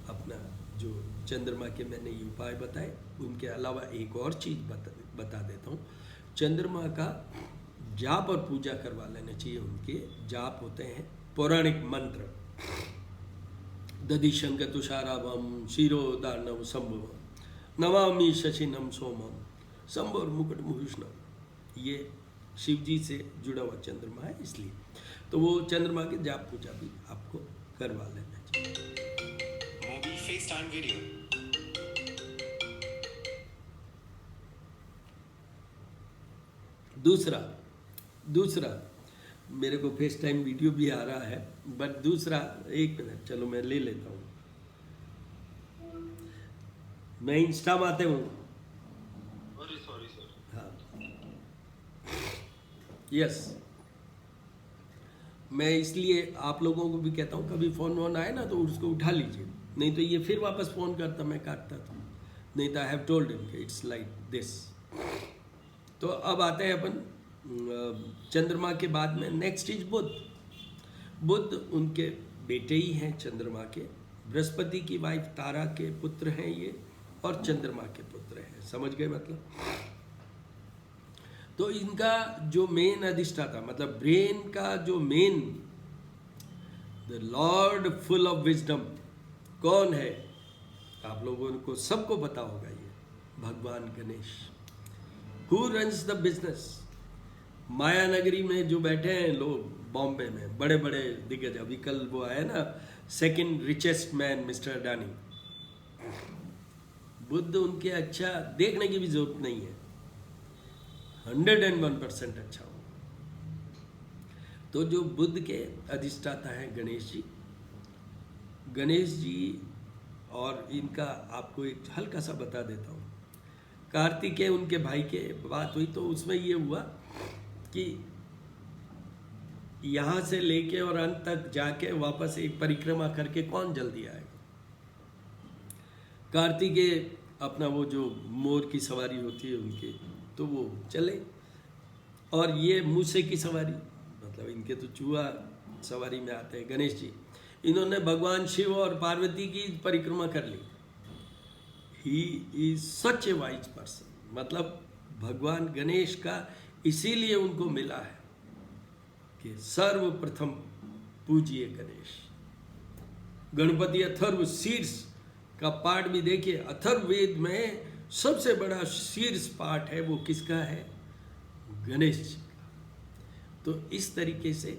अपना जो चंद्रमा के मैंने ये उपाय बताए, उनके अलावा एक और चीज़ बता देता हूँ। चंद्रमा का जाप और पूजा करवा लेना चाहिए। उनके जाप होते हैं पौराणिक मंत्र। दधिशंक तुषाराभम शिरो दानव संभव नमामि शशिनम सोमम संभोर मुकुट भूषणम। ये शिव जी से जुड़ा हुआ चंद्रमा है, इसलिए तो वो चंद्रमा के जाप पूजा भी आपको करवा लेना चाहिए। Mobile FaceTime video. दूसरा मेरे को फेस टाइम वीडियो भी आ रहा है, बट दूसरा, एक मिनट, चलो मैं ले लेता हूँ। मैं इंस्टा माते हूँ। Sorry sir. हाँ, यस, मैं इसलिए आप लोगों को भी कहता हूँ, कभी फोन वोन आए ना तो उसको उठा लीजिए, नहीं तो ये फिर वापस फोन करता, मैं काटता था। नहीं तो I have told him it's like this. तो अब आते हैं अपन चंद्रमा के बाद में, नेक्स्ट इज बुध। बुध उनके बेटे ही हैं चंद्रमा के, बृहस्पति की वाइफ तारा के पुत्र हैं ये, और चंद्रमा के पुत्र हैं, समझ गए मतलब। तो इनका जो मेन अधिष्ठाता, मतलब ब्रेन का जो main, the Lord full of wisdom कौन है, आप लोगों को सबको पता होगा, ये भगवान Ganesh. Who runs the business? माया नगरी में जो बैठे हैं लोग बॉम्बे में, बड़े बड़े दिग्गज, अभी कल वो आया ना second richest man mister Adani. Buddha उनके अच्छा देखने की भी जरूरत नहीं है, 101% अच्छा हो। तो जो बुद्ध के अधिष्ठाता है गणेश जी, गणेश जी, और इनका आपको एक हल्का सा बता देता हूँ। कार्तिकेय उनके भाई के बात हुई तो उसमें ये हुआ कि यहाँ से लेके और अंत तक जाके वापस एक परिक्रमा करके कौन जल्दी आएगा। कार्तिकेय अपना वो जो मोर की सवारी होती है उनकी, तो वो चले, और ये मूसे की सवारी, मतलब इनके तो चूहा सवारी में आते हैं गणेश जी, इन्होंने भगवान शिव और पार्वती की परिक्रमा कर ली। He is such a wise person, मतलब भगवान गणेश का इसीलिए उनको मिला है कि सर्वप्रथम पूजिए गणेश। गणपति अथर्व शीर्ष का पाठ भी देखिए, अथर्ववेद में सबसे बड़ा शीर्ष पाठ है, वो किसका है? गणेश जी का। तो इस तरीके से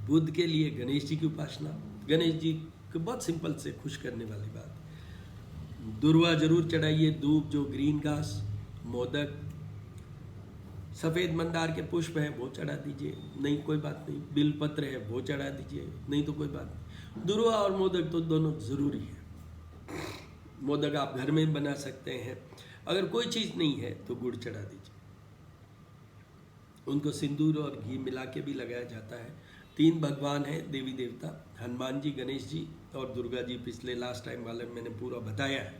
बुद्ध के लिए गणेश जी की उपासना। गणेश जी को बहुत सिंपल से खुश करने वाली बात, दुर्वा जरूर चढ़ाइए, धूप जो ग्रीन घास, मोदक, सफ़ेद मंदार के पुष्प हैं वो चढ़ा दीजिए, नहीं कोई बात नहीं, बिलपत्र है वो चढ़ा दीजिए, नहीं तो कोई बात नहीं। दुर्वा और मोदक तो दोनों ज़रूरी है। मोदक आप घर में बना सकते हैं, अगर कोई चीज़ नहीं है तो गुड़ चढ़ा दीजिए। उनको सिंदूर और घी मिला के भी लगाया जाता है। 3 भगवान हैं देवी देवता, हनुमान जी, गणेश जी और दुर्गा जी। पिछले लास्ट टाइम वाले मैंने पूरा बताया है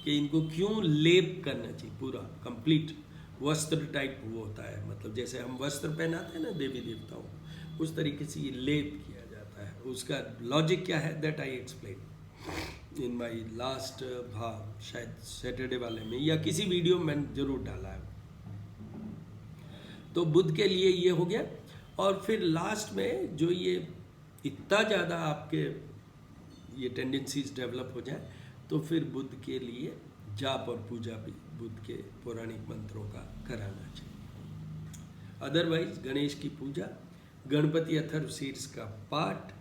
कि इनको क्यों लेप करना चाहिए, पूरा कंप्लीट वस्त्र टाइप वो होता है, मतलब जैसे हम वस्त्र पहनाते हैं ना देवी देवताओं, उस तरीके से ये लेप किया जाता है। उसका लॉजिक क्या है, that I explain in my last शायद सैटरडे वाले में या किसी वीडियो में मैंने जरूर डाला है। तो बुद्ध के लिए ये हो गया, और फिर लास्ट में जो ये इतना ज़्यादा आपके ये टेंडेंसीज डेवलप हो जाए तो फिर बुद्ध के लिए जाप और पूजा भी बुद्ध के पौराणिक मंत्रों का कराना चाहिए। अदरवाइज गणेश की पूजा, गणपति अथर्व शीर्ष का पाठ,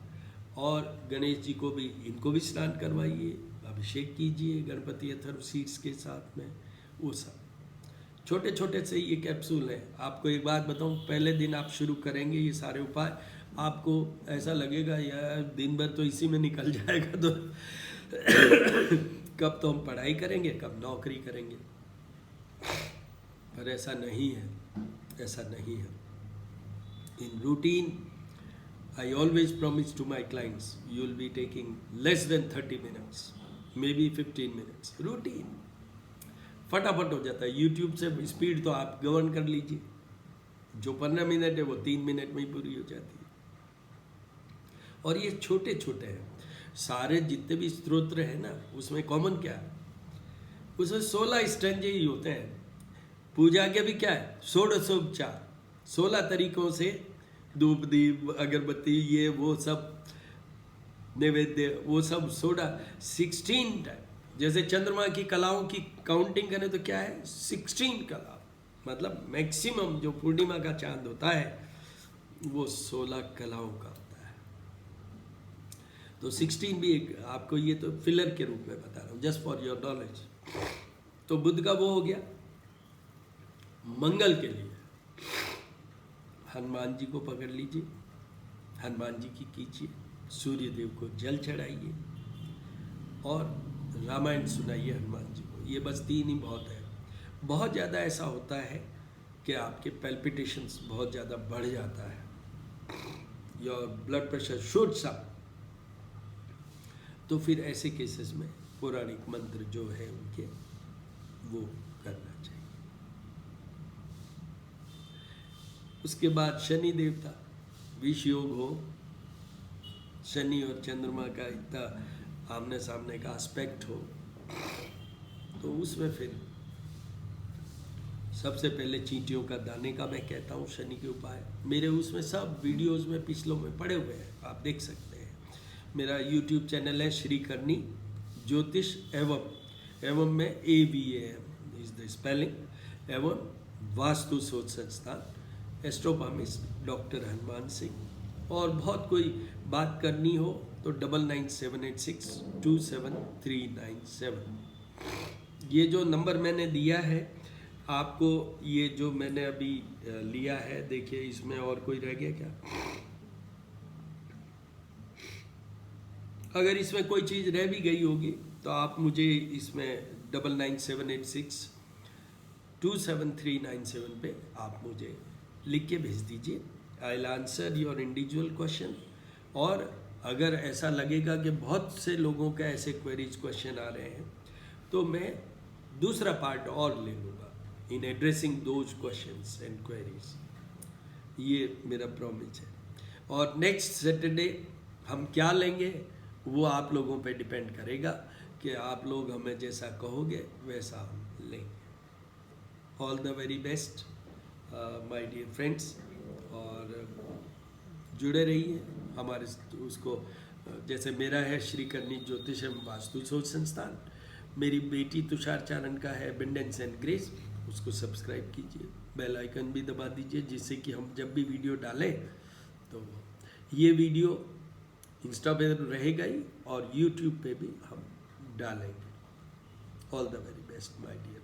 और गणेश जी को भी, इनको भी स्नान करवाइए, अभिषेक कीजिए गणपति अथर्व शीर्ष के साथ में। वो सब छोटे छोटे से ये कैप्सूल हैं। आपको एक बात बताऊं, पहले दिन आप शुरू करेंगे ये सारे उपाय, आपको ऐसा लगेगा यार दिन भर तो इसी में निकल जाएगा, तो कब तो हम पढ़ाई करेंगे, कब नौकरी करेंगे। पर ऐसा नहीं है, ऐसा नहीं है। In routine I always promise to my clients, you will be taking less than 30 minutes, maybe 15 minutes. Routine. फटाफट हो जाता है। YouTube से स्पीड तो आप गवर्न कर लीजिए, जो 15 मिनट है वो 3 मिनट में ही पूरी हो जाती है। और ये छोटे छोटे हैं सारे, जितने भी स्तोत्र हैं ना, उसमें कॉमन क्या है, उसमें 16 स्टैंजे ही होते हैं। पूजा के भी क्या है, 16 उपचार, 16 तरीकों से धूप दीप अगरबत्ती ये वो सब नैवेद्य वो सब सोडा 16 टाइम। जैसे चंद्रमा की कलाओं की काउंटिंग करें तो क्या है 16 कला, मतलब मैक्सिमम जो पूर्णिमा का चांद होता है वो 16 कलाओं का होता है। तो 16 भी एक आपको ये तो फिलर के रूप में बता रहा हूँ, जस्ट फॉर योर नॉलेज। तो बुध का वो हो गया। मंगल के लिए हनुमान जी को पकड़ लीजिए, हनुमान जी की कीजिए, सूर्य देव को जल चढ़ाइए और रामायण सुनाइए हनुमान जी को। ये बस 3 ही बहुत है। बहुत ज़्यादा ऐसा होता है कि आपके पैल्पिटेशंस बहुत ज़्यादा बढ़ जाता है, your blood pressure shoots up, तो फिर ऐसे केसेस में पौराणिक मंत्र जो है उनके वो करना चाहिए। उसके बाद शनि देवता, विष योग हो, शनि और चंद्रमा का इतना आमने सामने का एस्पेक्ट हो, तो उसमें फिर सबसे पहले चींटियों का दाने का मैं कहता हूँ शनि के उपाय। मेरे उसमें सब वीडियोस में पिछलों में पड़े हुए हैं, आप देख सकते हैं। मेरा यूट्यूब चैनल है श्री करनी ज्योतिष एवं में AVAM इज द स्पेलिंग, एवं वास्तु शोध संस्थान, एस्ट्रोपामिस्ट डॉक्टर हनुमान सिंह। और बहुत कोई बात करनी हो तो 9978627397। ये जो नंबर मैंने दिया है आपको, ये जो मैंने अभी लिया है, देखिए इसमें और कोई रह गया क्या? अगर इसमें कोई चीज़ रह भी गई होगी तो आप मुझे इसमें 9978627397 पे आप मुझे लिख के भेज दीजिए। I will answer your individual question. और अगर ऐसा लगेगा कि बहुत से लोगों का ऐसे क्वेरीज क्वेश्चन आ रहे हैं तो मैं दूसरा पार्ट और ले लूँगा in addressing those questions and queries. ये मेरा प्रॉमिस है। और नेक्स्ट सैटरडे हम क्या लेंगे वो आप लोगों पे डिपेंड करेगा कि आप लोग हमें जैसा कहोगे वैसा हम लेंगे। All the very best my dear friends, और जुड़े रहिए हमारे उसको। जैसे मेरा है श्री करनी ज्योतिष एवं वास्तु शोध संस्थान, मेरी बेटी तुषार चारण का है अबंडेंस एंड ग्रेस, उसको सब्सक्राइब कीजिए, बेल आइकन भी दबा दीजिए, जिससे कि हम जब भी वीडियो डालें तो ये वीडियो इंस्टा पे रहेगा ही और यूट्यूब पे भी हम डालेंगे। All the very best my dear.